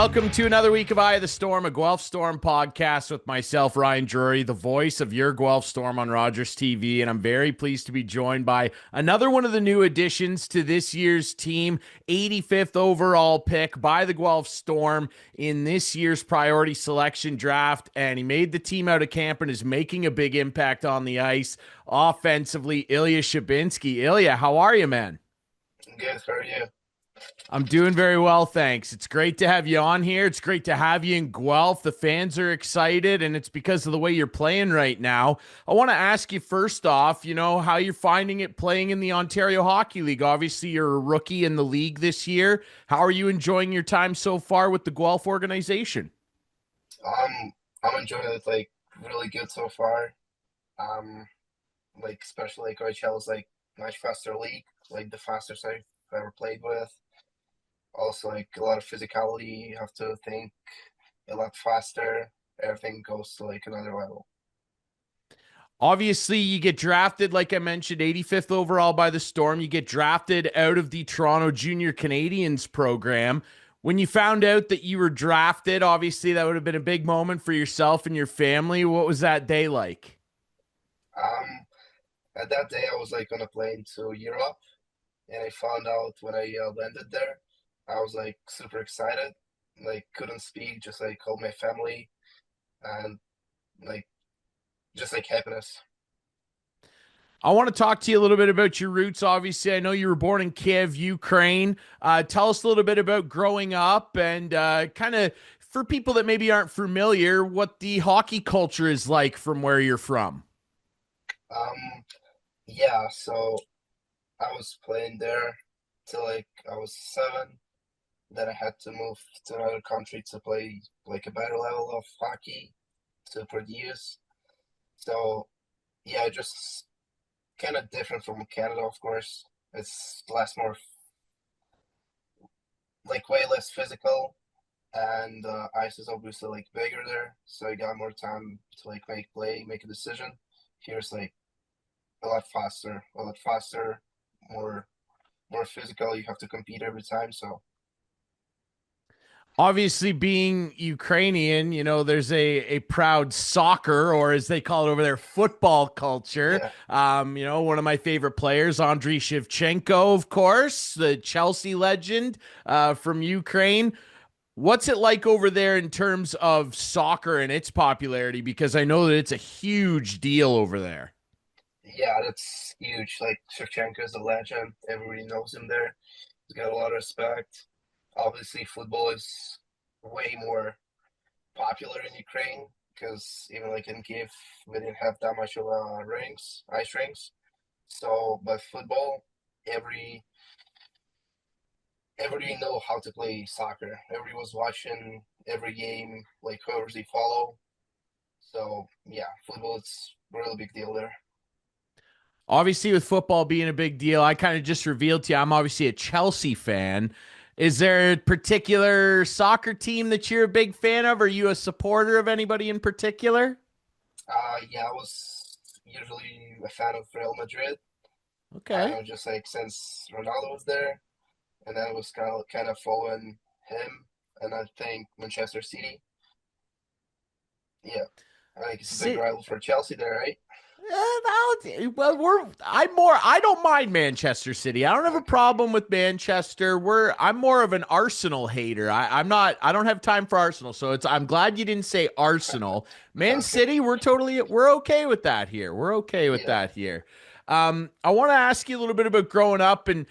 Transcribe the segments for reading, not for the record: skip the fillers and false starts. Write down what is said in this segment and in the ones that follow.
Welcome to another week of Eye of the Storm, a Guelph Storm podcast with myself, Ryan Drury, the voice of your Guelph Storm on Rogers TV. And I'm very pleased to be joined by another one of the new additions to this year's team, 85th overall pick by the Guelph Storm in this year's priority selection draft. And he made the team out of camp and is making a big impact on the ice offensively. Illia Shybinskyi. Illia, how are you, man? Good, how are you? I'm doing very well, thanks. It's great to have you on here. It's great to have you in Guelph. The fans are excited, and it's because of the way you're playing right now. I want to ask you first off, how you're finding it playing in the Ontario Hockey League. Obviously, you're a rookie in the league this year. How are you enjoying your time so far with the Guelph organization? I'm enjoying it really good so far. Um, especially OHL is much faster league, the fastest I've ever played with. Also, a lot of physicality. You have to think a lot faster. Everything goes to another level. Obviously, you get drafted, like I mentioned, 85th overall by the Storm. You get drafted out of the Toronto Junior Canadians program. When you found out that you were drafted, obviously that would have been a big moment for yourself and your family. What was that day like? Um, at that day, I was on a plane to Europe, and I found out when I landed there. I was super excited, couldn't speak, just called my family, and like just happiness. I want to talk to you a little bit about your roots. Obviously, I know you were born in Kiev, Ukraine. Tell us a little bit about growing up and kind of for people that maybe aren't familiar, what the hockey culture is like from where you're from. Um, yeah, so I was playing there till I was 7. Then I had to move to another country to play a better level of hockey to produce. So yeah, just kind of different from Canada, of course. It's less more way less physical, and ice is obviously bigger there, so you got more time to make a decision. Here's a lot faster, more physical. You have to compete every time, so Obviously, being Ukrainian, there's a proud soccer, or as they call it over there, football culture. yeah. One of my favorite players, Andriy Shevchenko, of course, the Chelsea legend from Ukraine. What's it like over there in terms of soccer and its popularity? Because I know that it's a huge deal over there. Yeah, that's huge. Shevchenko is a legend. Everybody knows him there. He's got a lot of respect. Obviously, football is way more popular in Ukraine because even in Kiev, we didn't have that much of ice rinks. So, but football, every everybody know how to play soccer. Everybody was watching every game, whoever they follow. So yeah, football is a really big deal there. Obviously, with football being a big deal, I kind of just revealed to you I'm obviously a Chelsea fan. Is there a particular soccer team that you're a big fan of? Are you a supporter of anybody in particular? Yeah, I was usually a fan of Real Madrid. I Okay. know, just since Ronaldo was there, and then it was kind of following him, and I think Manchester City. Yeah, I think it's a big Sit. rival for Chelsea there, right? Well, I don't mind Manchester City. I don't have a Okay, problem with Manchester. I'm more of an Arsenal hater. I don't have time for Arsenal. So I'm glad you didn't say Arsenal. Man okay, City, we're okay with that here. We're okay with yeah. that here. I want to ask you a little bit about growing up, and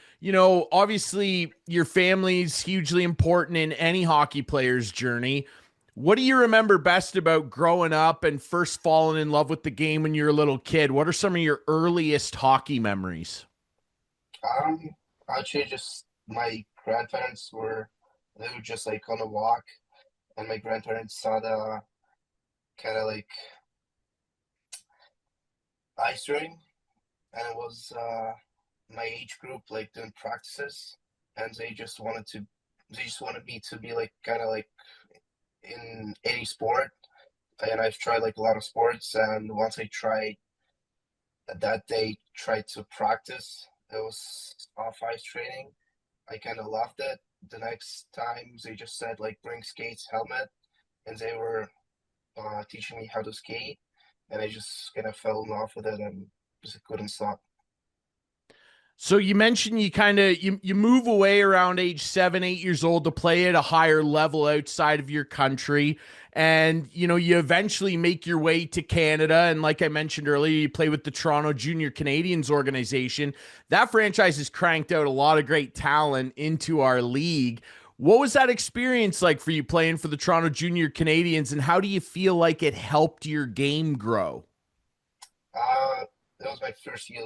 obviously your family's hugely important in any hockey player's journey. What do you remember best about growing up and first falling in love with the game when you were a little kid? What are some of your earliest hockey memories? Um, Actually, just my grandparents were they were just on a walk, and my grandparents saw the kind of ice ring, and it was my age group doing practices, and they just wanted me to be kind of in any sport, and I've tried a lot of sports, and once I tried that day, tried to practice, it was off ice training. I kind of loved it, the next time they just said like bring skates, helmet, and they were teaching me how to skate, and I just kind of fell in love with it and just couldn't stop. So you mentioned you kind of you move away around age 7, 8 years old to play at a higher level outside of your country, and you eventually make your way to Canada. And like I mentioned earlier, you play with the Toronto Junior Canadiens organization. That franchise has cranked out a lot of great talent into our league. What was that experience like for you playing for the Toronto Junior Canadiens, and how do you feel like it helped your game grow? Uh, that was my first year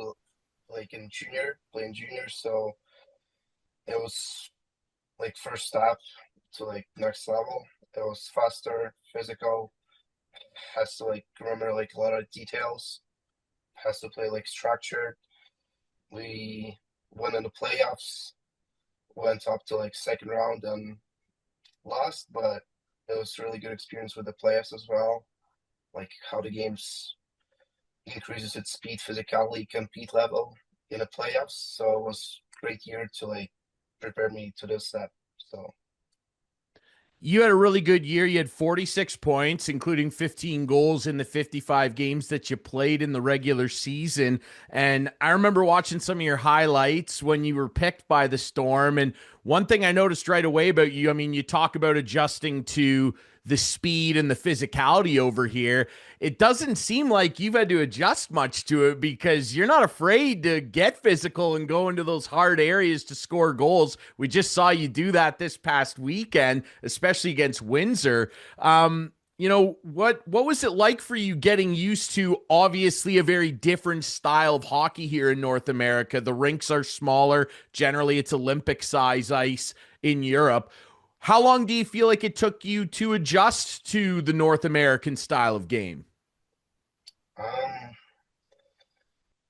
like in junior, playing junior, so it was like first step to like next level. It was faster, physical, has to like remember like a lot of details, has to play like structured. We went in the playoffs, went up to like second round and lost, but it was a really good experience with the playoffs as well. Like how the games increases its speed, physicality, compete level in the playoffs. So it was a great year to like prepare me to this step. So You had a really good year. You had 46 points, including 15 goals in the 55 games that you played in the regular season. And I remember watching some of your highlights when you were picked by the Storm. And one thing I noticed right away about you, I mean, you talk about adjusting to the speed and the physicality over here. It doesn't seem like you've had to adjust much to it because you're not afraid to get physical and go into those hard areas to score goals. We just saw you do that this past weekend, especially against Windsor. What was it like for you getting used to obviously a very different style of hockey here in North America? The rinks are smaller. Generally, it's Olympic size ice in Europe. How long do you feel like it took you to adjust to the North American style of game? um,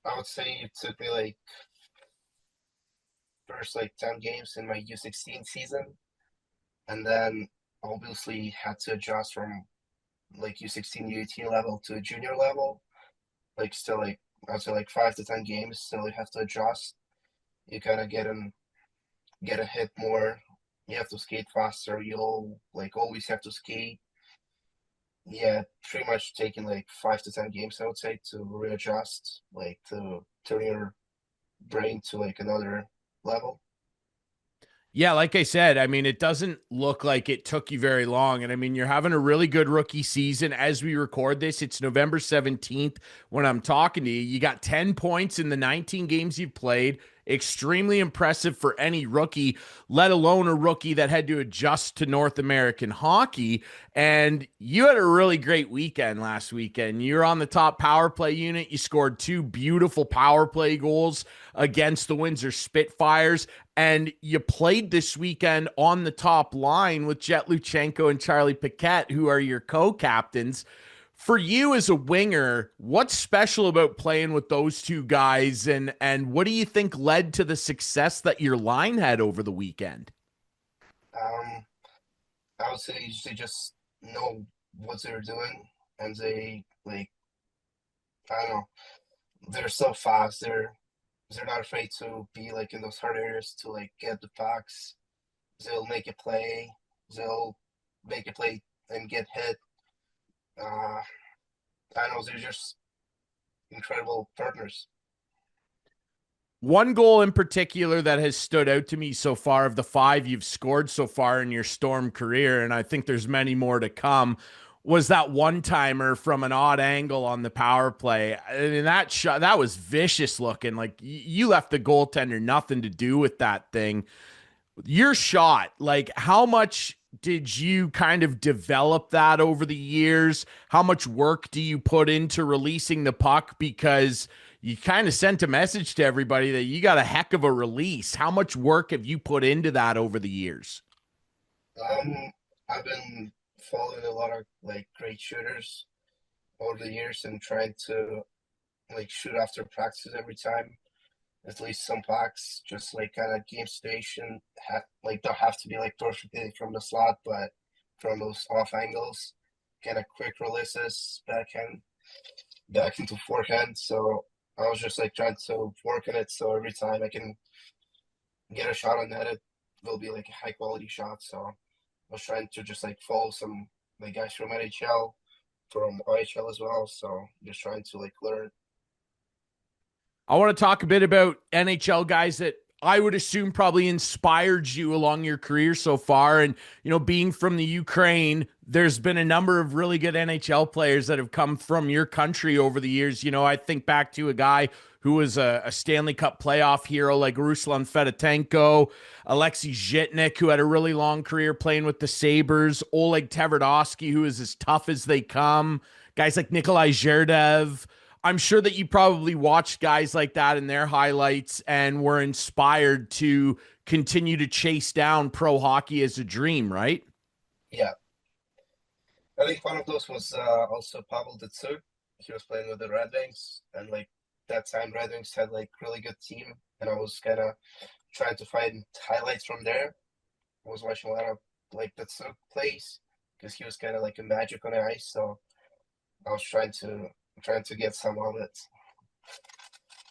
I would say it took me like first like 10 games in my U16 season, and then obviously had to adjust from like U16 U18 level to junior level. Like still like I'd say like 5 to 10 games. Still you have to adjust. You kind of get a hit more. You have to skate faster. You'll like always have to skate. Yeah, pretty much taking like 5 to 10 games, I would say, to readjust, like to turn your brain to like another level. Yeah, like I said, I mean, it doesn't look like it took you very long. And I mean, you're having a really good rookie season as we record this. It's November 17th when I'm talking to you. You got 10 points in the 19 games you've played. Extremely impressive for any rookie, let alone a rookie that had to adjust to North American hockey. And you had a really great weekend last weekend. You're on the top power play unit. You scored two beautiful power play goals against the Windsor Spitfires. And you played this weekend on the top line with Jet Luchenko and Charlie Paquette, who are your co-captains. For you as a winger, what's special about playing with those two guys, and what do you think led to the success that your line had over the weekend? Um, I would say they just know what they're doing, and they like I don't know, they're so fast. They're not afraid to be like in those hard areas to like get the pucks. They'll make a play. They'll make a play and get hit. Uh, I don't know. They're just incredible partners. One goal in particular that has stood out to me so far of the five you've scored so far in your Storm career, and I think there's many more to come, was that one timer from an odd angle on the power play. I mean, that shot, that was vicious looking. Like you left the goaltender nothing to do with that thing. Your shot, like how much did you kind of develop that over the years? How much work do you put into releasing the puck? Because you kind of sent a message to everybody that you got a heck of a release. How much work have you put into that over the years? I've been following a lot of like great shooters over the years and trying to like shoot after practice every time. At least some pucks, just like kind of game station, like don't have to be like perfectly from the slot, but from those off angles, kind of quick releases back into forehand. So I was just like trying to work on it, so every time I can get a shot on net, will be like a high quality shot. So I was trying to just like follow some like guys from NHL, from OHL as well. So just trying to like learn. I want to talk a bit about NHL guys that I would assume probably inspired you along your career so far. And, being from the Ukraine, there's been a number of really good NHL players that have come from your country over the years. I think back to a guy who was a Stanley Cup playoff hero like Ruslan Fedotenko, Alexei Zhitnik, who had a really long career playing with the Sabres, Oleg Tverdovsky, who is as tough as they come, guys like Nikolai Zherdev. I'm sure that you probably watched guys like that in their highlights and were inspired to continue to chase down pro hockey as a dream, right? Yeah, I think one of those was also Pavel Datsyuk. He was playing with the Red Wings, and like that time, Red Wings had like really good team, and I was kind of trying to find highlights from there. I was watching a lot of like Datsyuk plays because he was kind of like a magic on the ice. So I was trying to get some of it.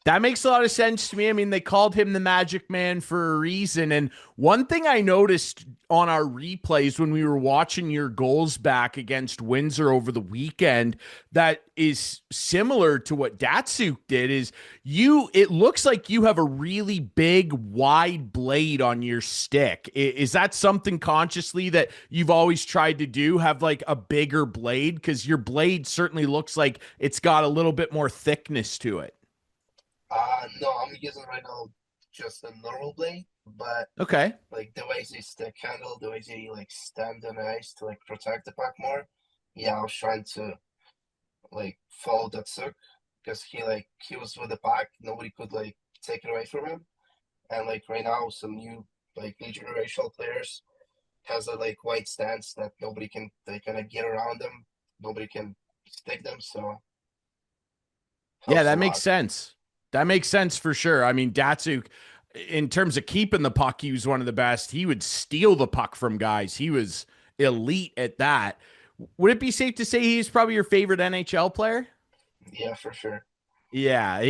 That makes a lot of sense to me. I mean, they called him the Magic Man for a reason. And one thing I noticed on our replays when we were watching your goals back against Windsor over the weekend that is similar to what Datsuk did is it looks like you have a really big, wide blade on your stick. Is that something consciously that you've always tried to do? Have like a bigger blade? Because your blade certainly looks like it's got a little bit more thickness to it. No, I'm using right now just a normal blade, but Okay. like the way they stick handle, the way they like stand on the ice to like protect the puck more. Yeah, I was trying to like follow that suck because he was with the puck, nobody could like take it away from him. And like right now, some new generational players has a like white stance that nobody can they kind of get around them, nobody can stick them, so Yeah, helps a that makes lot. sense. That makes sense for sure. I mean, Datsuk, in terms of keeping the puck, he was one of the best. He would steal the puck from guys. He was elite at that. Would it be safe to say he's probably your favorite NHL player? Yeah, for sure. Yeah,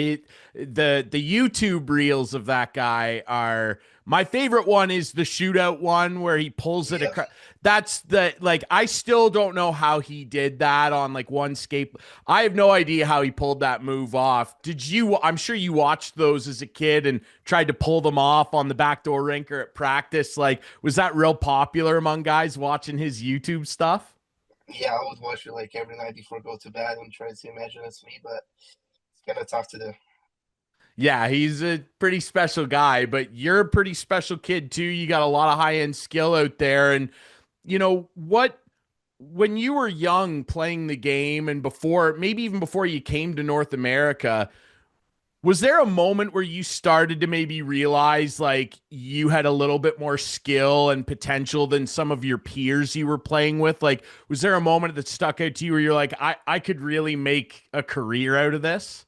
the YouTube reels of that guy are my favorite one is the shootout one where he pulls it Yeah, across. That's the like I still don't know how he did that on like one skate. I have no idea how he pulled that move off. Did you? I'm sure you watched those as a kid and tried to pull them off on the backdoor rink or at practice. Like, was that real popular among guys watching his YouTube stuff? yeah, I would watch it like every night before I go to bed and try to imagine it's me, but it's kind of tough to do. Yeah, he's a pretty special guy, but you're a pretty special kid too. You got a lot of high end skill out there. And what, when you were young playing the game and before, maybe even before you came to North America, was there a moment where you started to maybe realize like you had a little bit more skill and potential than some of your peers you were playing with? Like, was there a moment that stuck out to you where you're like, I could really make a career out of this?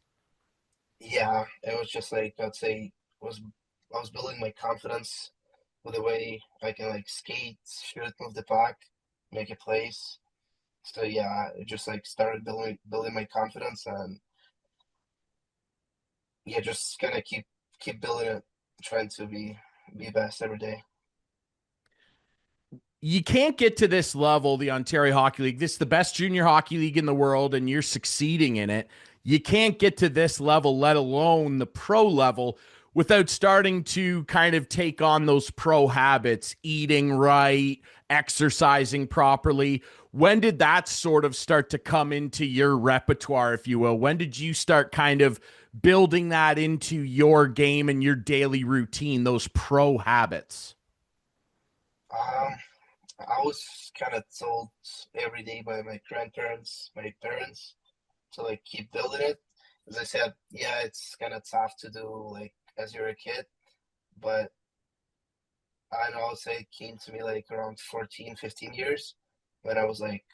Yeah, it was just like I'd say was I was building my confidence with the way I can like skate, shoot, move the puck, make a place. So yeah, it just like started building my confidence and yeah, just gonna keep building it, trying to be best every day. You can't get to this level, the Ontario Hockey League. This is the best junior hockey league in the world, and you're succeeding in it. You can't get to this level, let alone the pro level, without starting to kind of take on those pro habits, eating right, exercising properly. When did that sort of start to come into your repertoire, if you will? When did you start kind of building that into your game and your daily routine, those pro habits? Um, I was kind of told every day by my grandparents, my parents, to like keep building it. As I said, yeah, it's kind of tough to do like as you're a kid, but I know I would say it came to me like around 14, 15 years when I was like,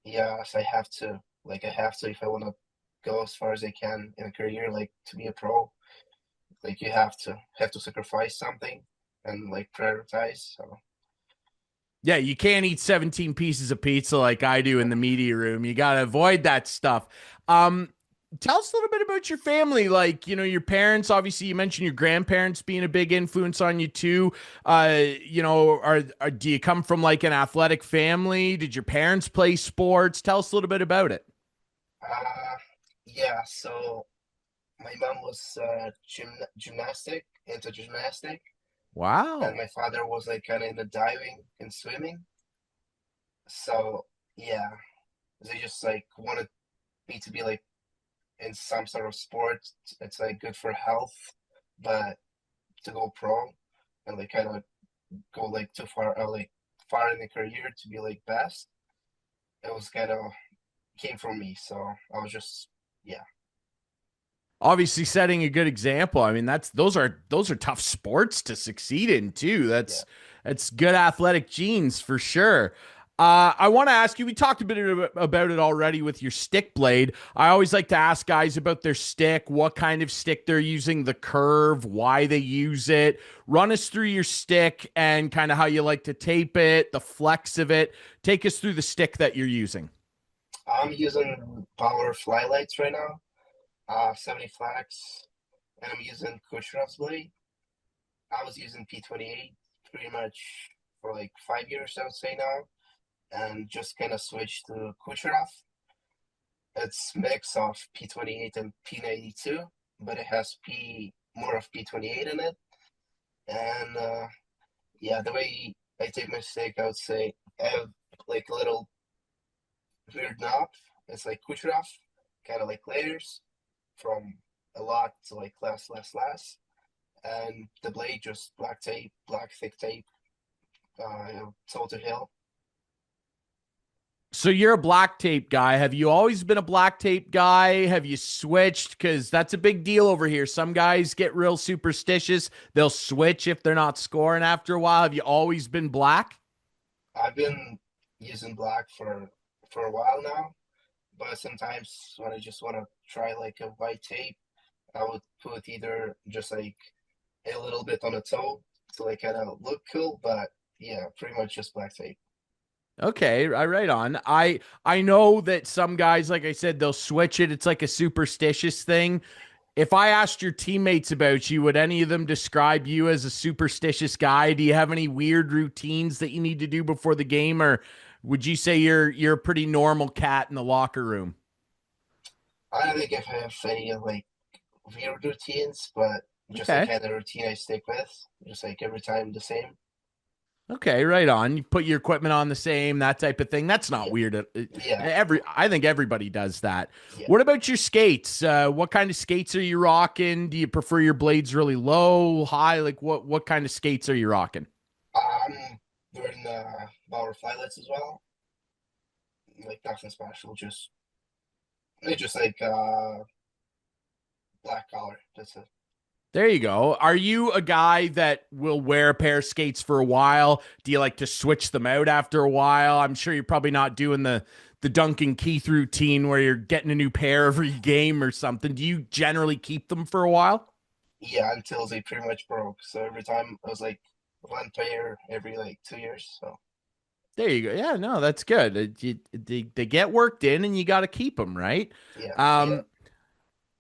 yes, I have to if I want to go as far as I can in a career, like to be a pro, like you have to sacrifice something and like prioritize. So Yeah, you can't eat 17 pieces of pizza like I do in the media room. You got to avoid that stuff. Um, Tell us a little bit about your family. Like, your parents, obviously, you mentioned your grandparents being a big influence on you too. Do you come from like an athletic family? Did your parents play sports? Tell us a little bit about it. Uh, yeah, so my mom was into gymnastic, and Wow. my father was like kind of into diving and swimming. So yeah, they just like wanted me to be like in some sort of sport. It's like good for health, but to go pro and like kind of go like too far, like far in the career to be like best, it was kind of came from me. So I was just yeah, Obviously setting a good example. I mean, those are tough sports to succeed in too. yeah. That's good athletic genes for sure. I want to ask you. We talked a bit about it already with your stick blade. I always like to ask guys about their stick, what kind of stick they're using, the curve, why they use it. Run us through your stick and kind of how you like to tape it, the flex of it. Take us through the stick that you're using. I'm using power fly lights right now, 70 flax, and I'm using Kucherov's blade. I was using P28 pretty much for like 5 years, I would say now, and just kind of switched to Kucherov. It's mix of P28 and P92, but it has more of P28 in it. And yeah, the way I take my steak, I would say I have like a little weird knob. It's like Kucherov, kind of like layers from a lot to like less. And the blade just black tape, black thick tape, toe to heel. So you're a black tape guy. Have you always been a black tape guy? Have you switched? Because that's a big deal over here. Some guys get real superstitious. They'll switch if they're not scoring after a while. Have you always been black? I've been using black for a while now, but sometimes when I just want to try like a white tape, I would put either just like a little bit on the toe to like kind of look cool, but yeah, pretty much just black tape. Okay, I right on. I know that some guys, like I said, they'll switch it. It's like a superstitious thing. If I asked your teammates about you, would any of them describe you as a superstitious guy? Do you have any weird routines that you need to do before the game, or would you say you're a pretty normal cat in the locker room? I don't think if I have any like weird routines, but just like Okay. kind of routine I stick with, just like every time the same. Okay, right on. You put your equipment on the same, that type of thing. That's not Yeah, weird. yeah, I think everybody does that. yeah. What about your skates? What kind of skates are you rocking? Do you prefer your blades really low, high? Like what kind of skates are you rocking? Wearing power flylets as well. Like nothing special, just it's just like black collar. That's it. There you go. Are you a guy that will wear a pair of skates for a while? Do you like to switch them out after a while? I'm sure you're probably not doing the Duncan Keith routine where you're getting a new pair every game or something. Do you generally keep them for a while? Yeah, until they pretty much broke. So every time I was like one pair every like 2 years. So There you go. Yeah, no, that's good. They get worked in, and you got to keep them, right? yeah, yeah, Um,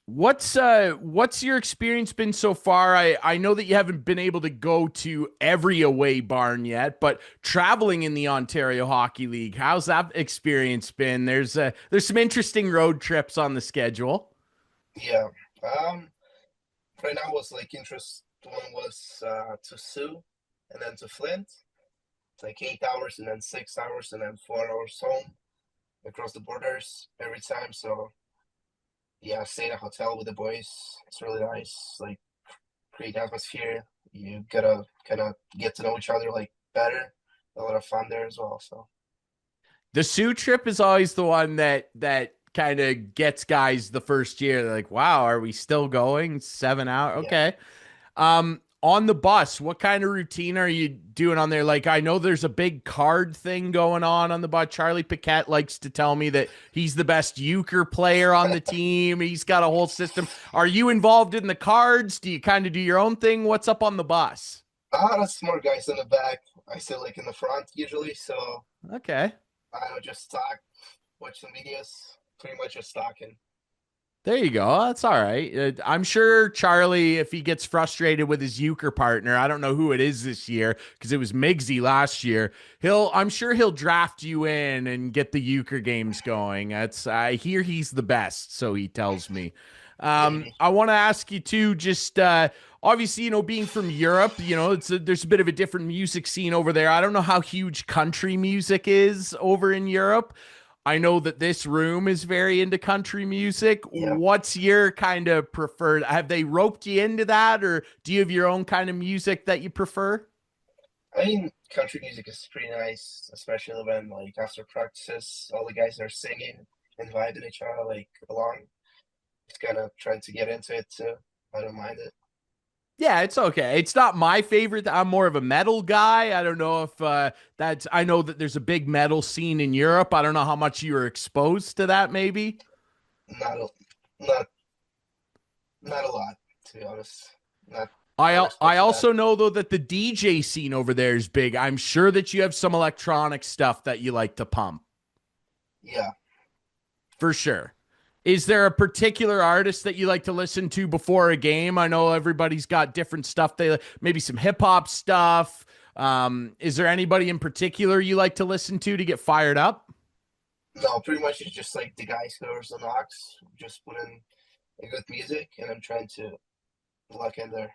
what's your experience been so far? I know that you haven't been able to go to every away barn yet, but traveling in the Ontario Hockey League, how's that experience been? There's some interesting road trips on the schedule. yeah. Um, right now was like interest. One was to Sioux, and then to Flint. It's like 8 hours, and then 6 hours, and then 4 hours home across the borders every time. So yeah, stay in a hotel with the boys. It's really nice. Like great atmosphere. You gotta kind of get to know each other like better. A lot of fun there as well. So The Sioux trip is always the one that kind of gets guys the first year. They're like, "Wow, are we still going? 7 hours? yeah, Okay." On the bus, what kind of routine are you doing on there? Like, I know there's a big card thing going on the bus. Charlie Paquette likes to tell me that he's the best euchre player on the team. He's got a whole system. Are you involved in the cards? Do you kind of do your own thing? What's up on the bus? that's more guys in the back. I sit like in the front usually, so Okay. I would just talk, watch some videos, pretty much just talking. There you go. That's all right. I'm sure Charlie, if he gets frustrated with his euchre partner, I don't know who it is this year because it was Migsy last year. I'm sure he'll draft you in and get the euchre games going. I hear he's the best, so he tells me. Maybe. I want to ask you too, just obviously, being from Europe, there's a bit of a different music scene over there. I don't know how huge country music is over in Europe. I know that this room is very into country music. Yeah. What's your kind of preferred? Have they roped you into that, or do you have your own kind of music that you prefer? I mean, country music is pretty nice, especially when like after practices, all the guys are singing and vibing each other like along. Just kind of trying to get into it too. I don't mind it. Yeah, it's okay. It's not my favorite. I'm more of a metal guy. I don't know if that's. I know that there's a big metal scene in Europe. I don't know how much you were exposed to that. Maybe. Not a, not not a lot, to be honest. Not I not I exposed to that. also know though that the DJ scene over there is big. I'm sure that you have some electronic stuff that you like to pump. Yeah. For sure. Is there a particular artist that you like to listen to before a game? I know everybody's got different stuff. They maybe some hip hop stuff. Is there anybody in particular you like to listen to get fired up? No, pretty much it's just like the guys who are the knocks, just put in a good music, and I'm trying to lock in there.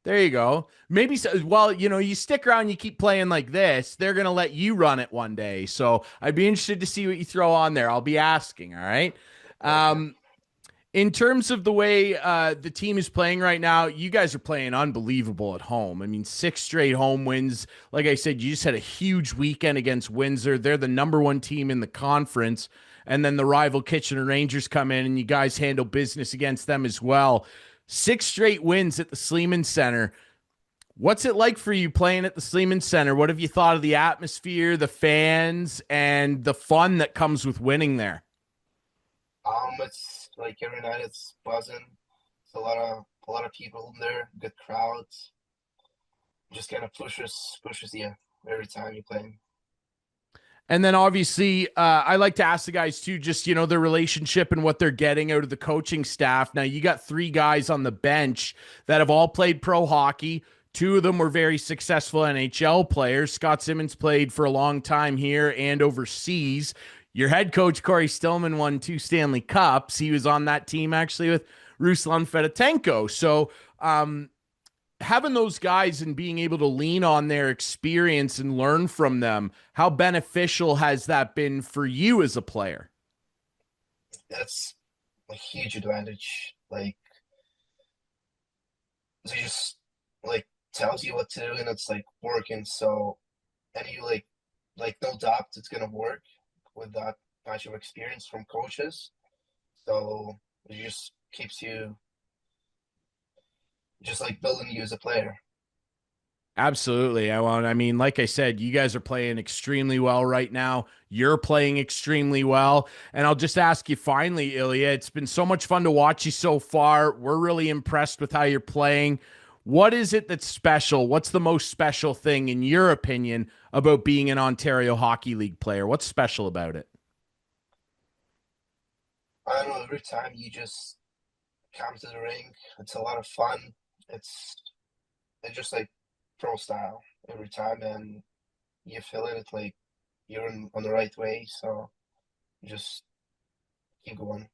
There you go. Maybe well, you stick around, you keep playing like this, they're gonna let you run it one day. So I'd be interested to see what you throw on there. I'll be asking. All right. Okay. Um, In terms of the way the team is playing right now, you guys are playing unbelievable at home. I mean, 6 straight home wins. Like I said, you just had a huge weekend against Windsor. They're the number one team in the conference. And then the rival Kitchener Rangers come in and you guys handle business against them as well. 6 straight wins at the Sleeman Center. What's it like for you playing at the Sleeman Center? What have you thought of the atmosphere, the fans, and the fun that comes with winning there? It's like every night it's buzzing. It's a lot of people in there, good crowds. Just kind of pushes you every time you play. And then obviously, I like to ask the guys too, just their relationship and what they're getting out of the coaching staff. Now you got 3 guys on the bench that have all played pro hockey. 2 of them were very successful NHL players. Scott Simmons played for a long time here and overseas. Your head coach Corey Stillman won 2 Stanley Cups. He was on that team actually with Ruslan Fedotenko. So having those guys and being able to lean on their experience and learn from them, how beneficial has that been for you as a player? That's a huge advantage. Like they just like tells you what to do and it's like working. So and you like no doubt it's gonna work with that bunch of experience from coaches. So it just keeps you just like building you as a player. Absolutely. I mean, like I said, you guys are playing extremely well right now. You're playing extremely well. And I'll just ask you finally, Ilya, it's been so much fun to watch you so far. We're really impressed with how you're playing. What is it that's special? What's the most special thing, in your opinion, about being an Ontario Hockey League player? What's special about it? I don't know, every time you just come to the ring, it's a lot of fun. It's it's just like pro style every time and you feel it like you're on the right way, so you just keep going.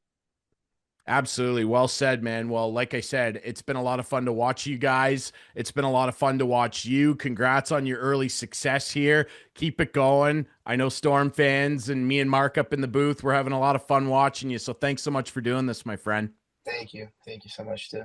Absolutely. Well said, man. Well, like I said, it's been a lot of fun to watch you guys. It's been a lot of fun to watch you. Congrats on your early success here. Keep it going. I know Storm fans and me and Mark up in the booth, we're having a lot of fun watching you. So thanks so much for doing this, my friend. Thank you. Thank you so much too.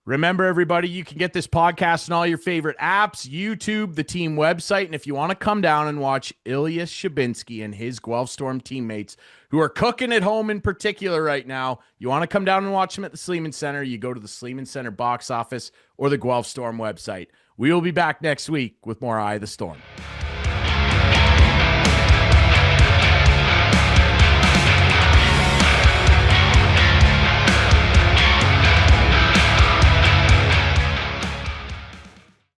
Remember, everybody, you can get this podcast on all your favorite apps, YouTube, the team website. And if you want to come down and watch Ilya Shybinskyi and his Guelph Storm teammates who are cooking at home in particular right now, you want to come down and watch them at the Sleeman Center, you go to the Sleeman Center box office or the Guelph Storm website. We will be back next week with more Eye of the Storm.